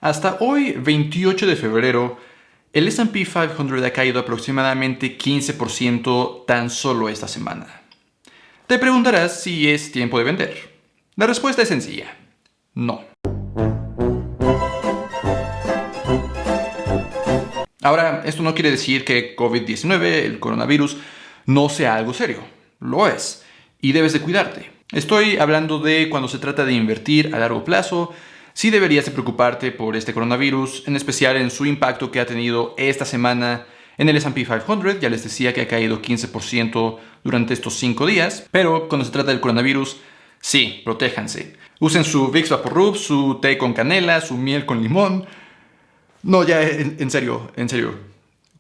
Hasta hoy, 28 de febrero, el S&P 500 ha caído aproximadamente 15% tan solo esta semana. Te preguntarás si es tiempo de vender. La respuesta es sencilla: no. Ahora, esto no quiere decir que COVID-19, el coronavirus, no sea algo serio. Lo es. Y debes de cuidarte. Estoy hablando de cuando se trata de invertir a largo plazo. Sí deberías de preocuparte por este coronavirus, en especial en su impacto que ha tenido esta semana en el S&P 500. Ya les decía que ha caído 15% durante estos 5 días. Pero cuando se trata del coronavirus, sí, protéjanse. Usen su Vicks VapoRub, su té con canela, su miel con limón. No, ya, en serio,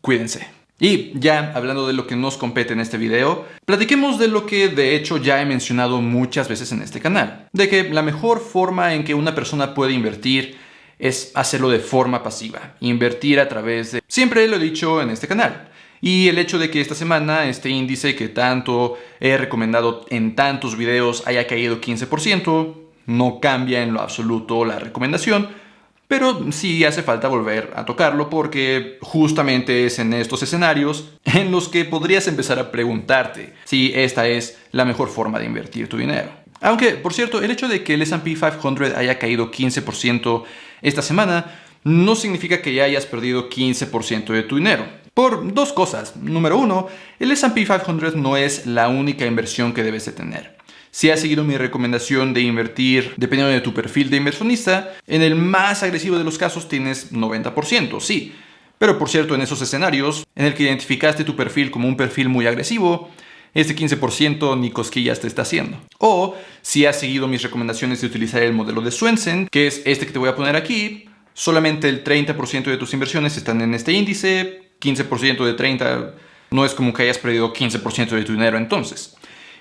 cuídense. Y ya hablando de lo que nos compete en este video, platiquemos de lo que de hecho ya he mencionado muchas veces en este canal. De que la mejor forma en que una persona puede invertir es hacerlo de forma pasiva. Invertir a través de... Siempre lo he dicho en este canal. Y el hecho de que esta semana este índice que tanto he recomendado en tantos videos haya caído 15%, no cambia en lo absoluto la recomendación. Pero sí hace falta volver a tocarlo porque justamente es en estos escenarios en los que podrías empezar a preguntarte si esta es la mejor forma de invertir tu dinero. Aunque, por cierto, el hecho de que el S&P 500 haya caído 15% esta semana no significa que ya hayas perdido 15% de tu dinero. Por dos cosas. Número uno, el S&P 500 no es la única inversión que debes de tener. Si has seguido mi recomendación de invertir dependiendo de tu perfil de inversionista, en el más agresivo de los casos tienes 90%, sí. Pero por cierto, en esos escenarios, en el que identificaste tu perfil como un perfil muy agresivo, este 15% ni cosquillas te está haciendo. O si has seguido mis recomendaciones de utilizar el modelo de Swensen, que es este que te voy a poner aquí, solamente el 30% de tus inversiones están en este índice, 15% de 30%, no es como que hayas perdido 15% de tu dinero entonces.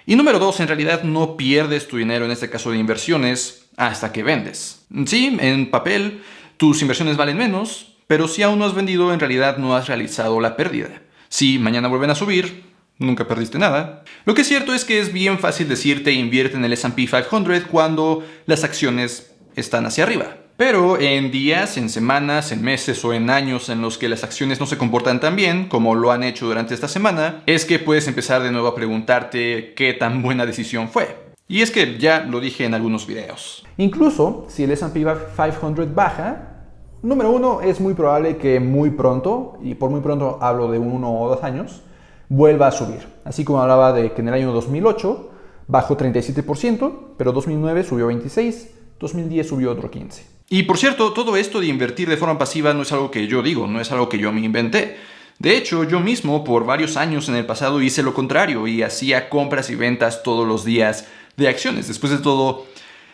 Y número 2, en realidad no pierdes tu dinero en este caso de inversiones hasta que vendes. Sí, en papel tus inversiones valen menos, pero si aún no has vendido, en realidad no has realizado la pérdida. Si mañana vuelven a subir, nunca perdiste nada. Lo que es cierto es que es bien fácil decirte invierte en el S&P 500 cuando las acciones están hacia arriba. Pero en días, en semanas, en meses o en años en los que las acciones no se comportan tan bien como lo han hecho durante esta semana, es que puedes empezar de nuevo a preguntarte qué tan buena decisión fue. Y es que ya lo dije en algunos videos. Incluso si el S&P 500 baja, número uno, es muy probable que muy pronto, y por muy pronto hablo de 1 o 2 años, vuelva a subir. Así como hablaba de que en el año 2008 bajó 37%, pero 2009 subió 26%, 2010 subió otro 15%. Y por cierto, todo esto de invertir de forma pasiva no es algo que yo digo, no es algo que yo me inventé. De hecho, yo mismo por varios años en el pasado hice lo contrario y hacía compras y ventas todos los días de acciones. Después de todo,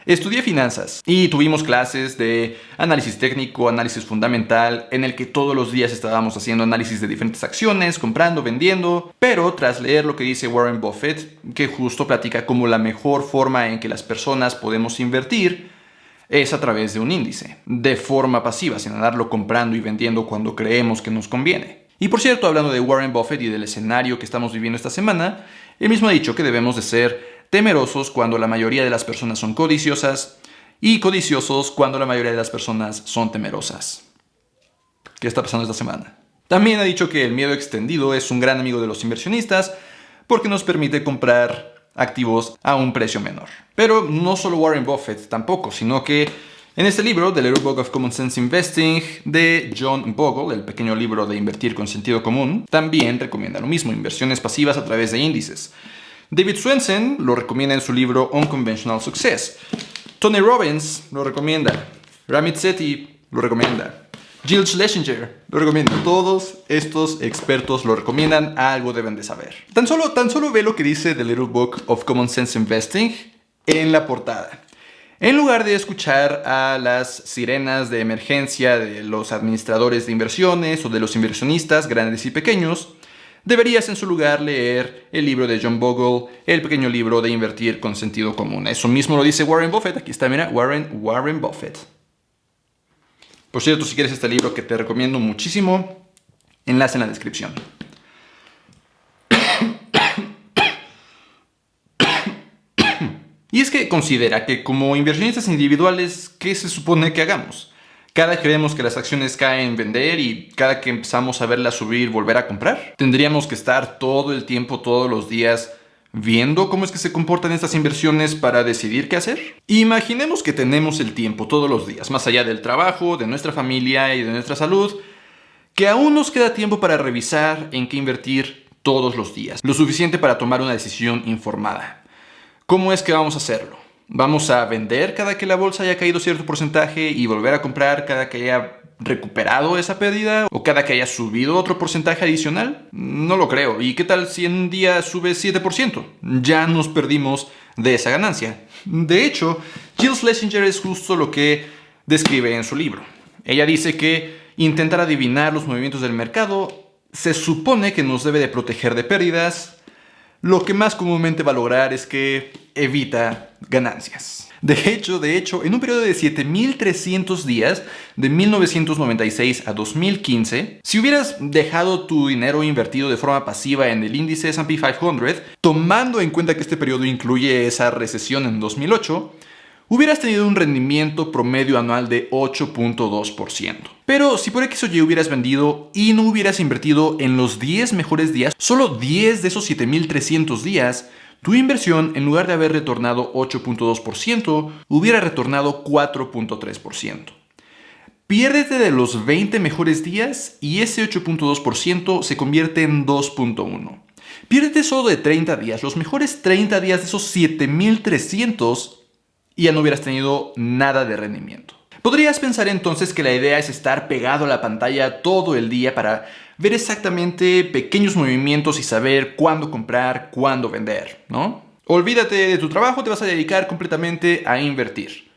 estudié finanzas y tuvimos clases de análisis técnico, análisis fundamental, en el que todos los días estábamos haciendo análisis de diferentes acciones, comprando, vendiendo. Pero tras leer lo que dice Warren Buffett, que justo platica como la mejor forma en que las personas podemos invertir, es a través de un índice, de forma pasiva, sin andarlo comprando y vendiendo cuando creemos que nos conviene. Y por cierto, hablando de Warren Buffett y del escenario que estamos viviendo esta semana, él mismo ha dicho que debemos de ser temerosos cuando la mayoría de las personas son codiciosas y codiciosos cuando la mayoría de las personas son temerosas. ¿Qué está pasando esta semana? También ha dicho que el miedo extendido es un gran amigo de los inversionistas porque nos permite comprar activos a un precio menor. Pero no solo Warren Buffett tampoco, sino que en este libro, The Little Book of Common Sense Investing, de John Bogle, el pequeño libro de invertir con sentido común, también recomienda lo mismo, inversiones pasivas a través de índices. David Swensen lo recomienda en su libro Unconventional Success. Tony Robbins lo recomienda. Ramit Sethi lo recomienda. Jill Schlesinger lo recomienda. Todos estos expertos lo recomiendan, algo deben de saber. Tan solo ve lo que dice The Little Book of Common Sense Investing en la portada. En lugar de escuchar a las sirenas de emergencia de los administradores de inversiones o de los inversionistas grandes y pequeños, deberías en su lugar leer el libro de John Bogle, el pequeño libro de invertir con sentido común. Eso mismo lo dice Warren Buffett. Aquí está, mira, Warren Buffett. Por cierto, si quieres este libro que te recomiendo muchísimo, enlace en la descripción. Y es que considera que como inversionistas individuales, ¿qué se supone que hagamos? Cada que vemos que las acciones caen, vender, y cada que empezamos a verlas subir, volver a comprar. Tendríamos que estar todo el tiempo, todos los días, viendo cómo es que se comportan estas inversiones para decidir qué hacer. Imaginemos que tenemos el tiempo todos los días, más allá del trabajo, de nuestra familia y de nuestra salud, que aún nos queda tiempo para revisar en qué invertir todos los días, lo suficiente para tomar una decisión informada. ¿Cómo es que vamos a hacerlo? ¿Vamos a vender cada que la bolsa haya caído cierto porcentaje y volver a comprar cada que haya recuperado esa pérdida? ¿O cada que haya subido otro porcentaje adicional? No lo creo. ¿Y qué tal si en un día sube 7%? Ya nos perdimos de esa ganancia. De hecho, Jill Schlesinger es justo lo que describe en su libro. Ella dice que intentar adivinar los movimientos del mercado se supone que nos debe de proteger de pérdidas. Lo que más comúnmente va a lograr es que evita ganancias. De hecho, en un periodo de 7.300 días, de 1996 a 2015, si hubieras dejado tu dinero invertido de forma pasiva en el índice S&P 500, tomando en cuenta que este periodo incluye esa recesión en 2008, hubieras tenido un rendimiento promedio anual de 8.2%. Pero si por X o Y hubieras vendido y no hubieras invertido en los 10 mejores días, solo 10 de esos 7.300 días, tu inversión, en lugar de haber retornado 8.2%, hubiera retornado 4.3%. Piérdete de los 20 mejores días y ese 8.2% se convierte en 2.1%. Piérdete solo de 30 días, los mejores 30 días de esos 7.300, y ya no hubieras tenido nada de rendimiento. Podrías pensar entonces que la idea es estar pegado a la pantalla todo el día para ver exactamente pequeños movimientos y saber cuándo comprar, cuándo vender, ¿no? Olvídate de tu trabajo, te vas a dedicar completamente a invertir.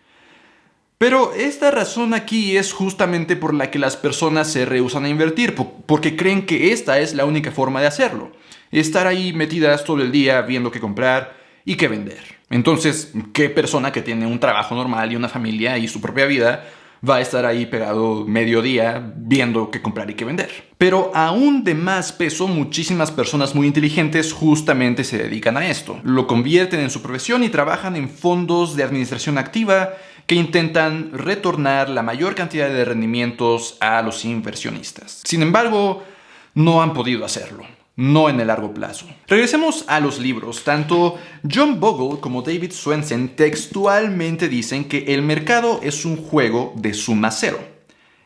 Pero esta razón aquí es justamente por la que las personas se rehúsan a invertir, porque creen que esta es la única forma de hacerlo. Estar ahí metidas todo el día viendo qué comprar y qué vender. Entonces, ¿qué persona que tiene un trabajo normal y una familia y su propia vida va a estar ahí pegado mediodía viendo qué comprar y qué vender? Pero aún de más peso, muchísimas personas muy inteligentes justamente se dedican a esto. Lo convierten en su profesión y trabajan en fondos de administración activa que intentan retornar la mayor cantidad de rendimientos a los inversionistas. Sin embargo, no han podido hacerlo. No en el largo plazo. Regresemos a los libros. Tanto John Bogle como David Swensen textualmente dicen que el mercado es un juego de suma cero.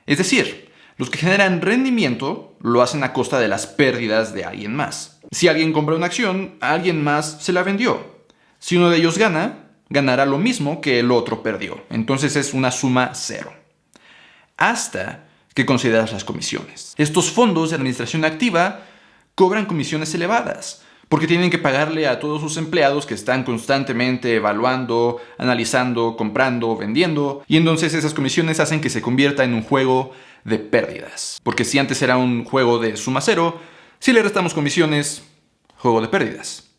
Es decir, los que generan rendimiento lo hacen a costa de las pérdidas de alguien más. Si alguien compra una acción, alguien más se la vendió. Si uno de ellos gana, ganará lo mismo que el otro perdió. Entonces es una suma cero. Hasta que consideras las comisiones. Estos fondos de administración activa cobran comisiones elevadas, porque tienen que pagarle a todos sus empleados que están constantemente evaluando, analizando, comprando, vendiendo, y entonces esas comisiones hacen que se convierta en un juego de pérdidas. Porque si antes era un juego de suma cero, si le restamos comisiones, juego de pérdidas.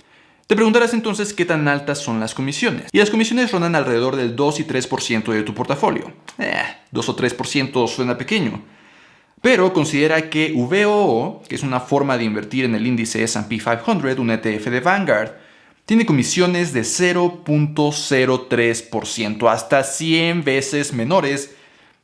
Te preguntarás entonces qué tan altas son las comisiones. Y las comisiones rondan alrededor del 2 y 3% de tu portafolio. 2 o 3% suena pequeño. Pero considera que VOO, que es una forma de invertir en el índice S&P 500, un ETF de Vanguard, tiene comisiones de 0.03%, hasta 100 veces menores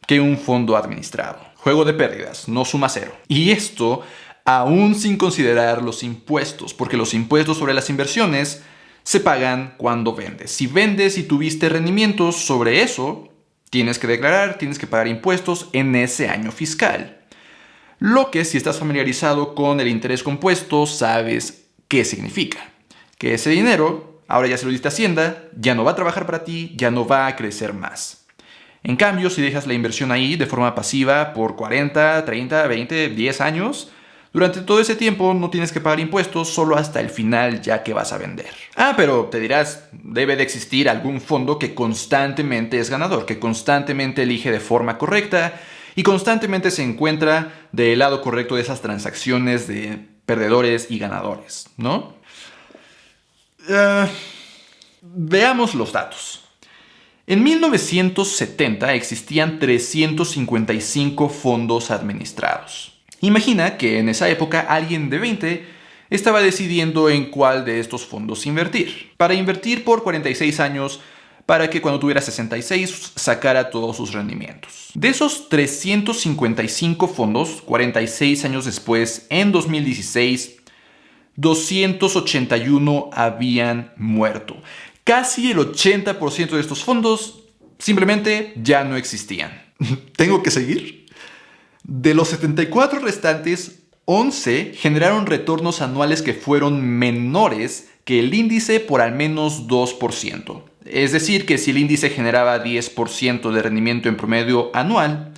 que un fondo administrado. Juego de pérdidas, no suma cero. Y esto aún sin considerar los impuestos, porque los impuestos sobre las inversiones se pagan cuando vendes. Si vendes y tuviste rendimientos sobre eso, tienes que declarar, tienes que pagar impuestos en ese año fiscal. Lo que, si estás familiarizado con el interés compuesto, sabes qué significa. Que ese dinero, ahora ya se lo diste a Hacienda, ya no va a trabajar para ti, ya no va a crecer más. En cambio, si dejas la inversión ahí de forma pasiva por 40, 30, 20, 10 años, durante todo ese tiempo no tienes que pagar impuestos, solo hasta el final ya que vas a vender. Pero te dirás, debe de existir algún fondo que constantemente es ganador, que constantemente elige de forma correcta y constantemente se encuentra del lado correcto de esas transacciones de perdedores y ganadores, ¿no? Veamos los datos. En 1970 existían 355 fondos administrados. Imagina que en esa época alguien de 20 estaba decidiendo en cuál de estos fondos invertir. Para invertir por 46 años para que cuando tuviera 66 sacara todos sus rendimientos. De esos 355 fondos, 46 años después, en 2016, 281 habían muerto. Casi el 80% de estos fondos simplemente ya no existían. ¿Tengo que seguir? De los 74 restantes, 11 generaron retornos anuales que fueron menores que el índice por al menos 2%. Es decir, que si el índice generaba 10% de rendimiento en promedio anual,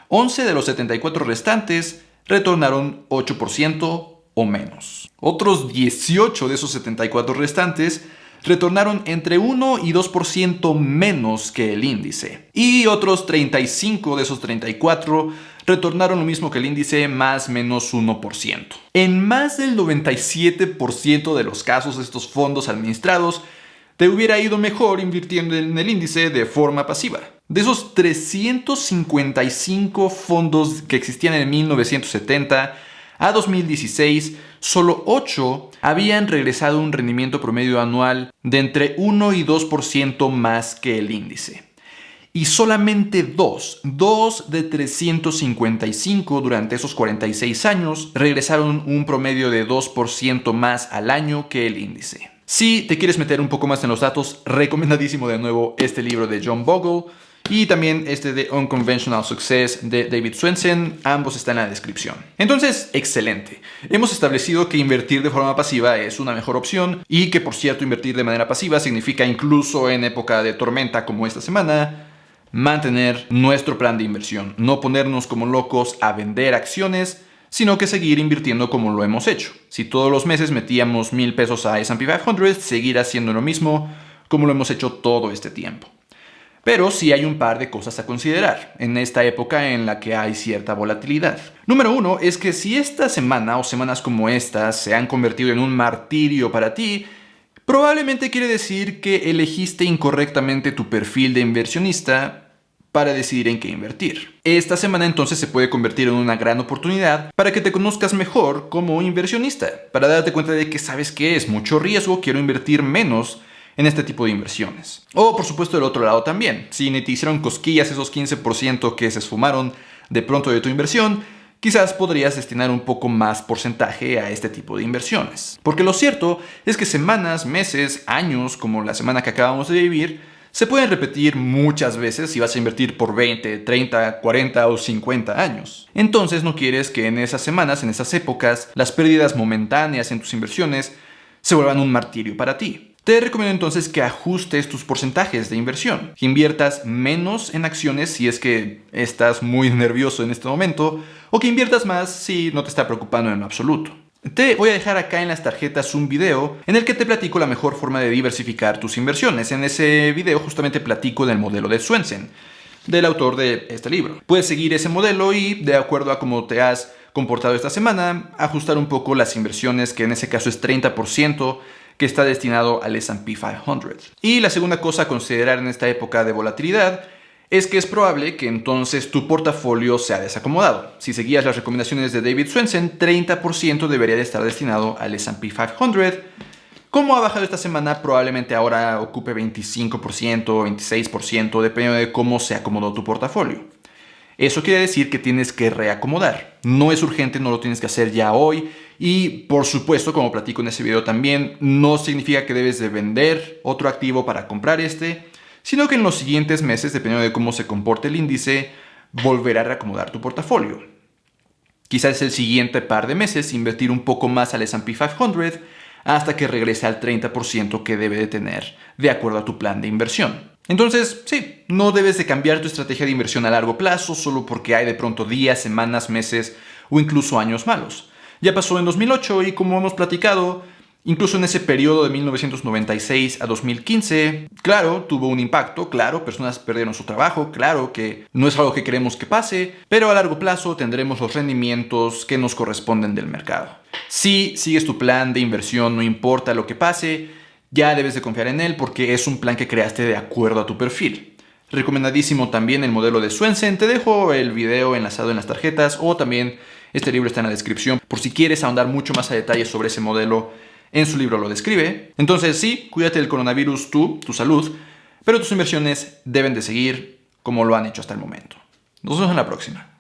11 de los 74 restantes retornaron 8% o menos. Otros 18 de esos 74 restantes retornaron entre 1 y 2% menos que el índice. Y otros 35 de esos 34 retornaron lo mismo que el índice, más menos 1%. En más del 97% de los casos de estos fondos administrados, te hubiera ido mejor invirtiendo en el índice de forma pasiva. De esos 355 fondos que existían en 1970 a 2016, solo 8 habían regresado un rendimiento promedio anual de entre 1 y 2% más que el índice. Y solamente 2 de 355 durante esos 46 años regresaron un promedio de 2% más al año que el índice. Si te quieres meter un poco más en los datos, recomendadísimo de nuevo este libro de John Bogle y también este de Unconventional Success de David Swensen. Ambos están en la descripción. Entonces, excelente. Hemos establecido que invertir de forma pasiva es una mejor opción y que, por cierto, invertir de manera pasiva significa, incluso en época de tormenta como esta semana, mantener nuestro plan de inversión. No ponernos como locos a vender acciones, sino que seguir invirtiendo como lo hemos hecho. Si todos los meses metíamos $1,000 a S&P 500, seguir haciendo lo mismo como lo hemos hecho todo este tiempo. Pero sí hay un par de cosas a considerar en esta época en la que hay cierta volatilidad. Número 1 es que si esta semana o semanas como estas se han convertido en un martirio para ti, probablemente quiere decir que elegiste incorrectamente tu perfil de inversionista para decidir en qué invertir. Esta semana entonces se puede convertir en una gran oportunidad para que te conozcas mejor como inversionista, para darte cuenta de que sabes que es mucho riesgo, quiero invertir menos en este tipo de inversiones. O por supuesto del otro lado también, si ni te hicieron cosquillas esos 15% que se esfumaron de pronto de tu inversión, quizás podrías destinar un poco más porcentaje a este tipo de inversiones. Porque lo cierto es que semanas, meses, años, como la semana que acabamos de vivir, se pueden repetir muchas veces si vas a invertir por 20, 30, 40 o 50 años. Entonces no quieres que en esas semanas, en esas épocas, las pérdidas momentáneas en tus inversiones se vuelvan un martirio para ti. Te recomiendo entonces que ajustes tus porcentajes de inversión, que inviertas menos en acciones si es que estás muy nervioso en este momento, o que inviertas más si no te está preocupando en lo absoluto. Te voy a dejar acá en las tarjetas un video en el que te platico la mejor forma de diversificar tus inversiones. En ese video justamente platico del modelo de Swensen, del autor de este libro. Puedes seguir ese modelo y, de acuerdo a cómo te has comportado esta semana, ajustar un poco las inversiones, que en ese caso es 30%, que está destinado al S&P 500. Y la segunda cosa a considerar en esta época de volatilidad es que es probable que entonces tu portafolio sea desacomodado. Si seguías las recomendaciones de David Swensen, 30% debería de estar destinado al S&P 500. Como ha bajado esta semana, probablemente ahora ocupe 25% o 26%, dependiendo de cómo se acomodó tu portafolio. Eso quiere decir que tienes que reacomodar. No es urgente, no lo tienes que hacer ya hoy. Y por supuesto, como platico en ese video también, no significa que debes de vender otro activo para comprar este, sino que en los siguientes meses, dependiendo de cómo se comporte el índice, volverá a reacomodar tu portafolio. Quizás el siguiente par de meses invertir un poco más al S&P 500 hasta que regrese al 30% que debe de tener de acuerdo a tu plan de inversión. Entonces, sí, no debes de cambiar tu estrategia de inversión a largo plazo solo porque hay de pronto días, semanas, meses o incluso años malos. Ya pasó en 2008 y como hemos platicado, incluso en ese periodo de 1996 a 2015, claro, tuvo un impacto, claro, personas perdieron su trabajo, claro que no es algo que queremos que pase, pero a largo plazo tendremos los rendimientos que nos corresponden del mercado. Si sigues tu plan de inversión, no importa lo que pase, ya debes de confiar en él porque es un plan que creaste de acuerdo a tu perfil. Recomendadísimo también el modelo de Swensen, te dejo el video enlazado en las tarjetas o también este libro está en la descripción por si quieres ahondar mucho más a detalle sobre ese modelo. En su libro lo describe. Entonces sí, cuídate del coronavirus tú, tu salud, pero tus inversiones deben de seguir como lo han hecho hasta el momento. Nos vemos en la próxima.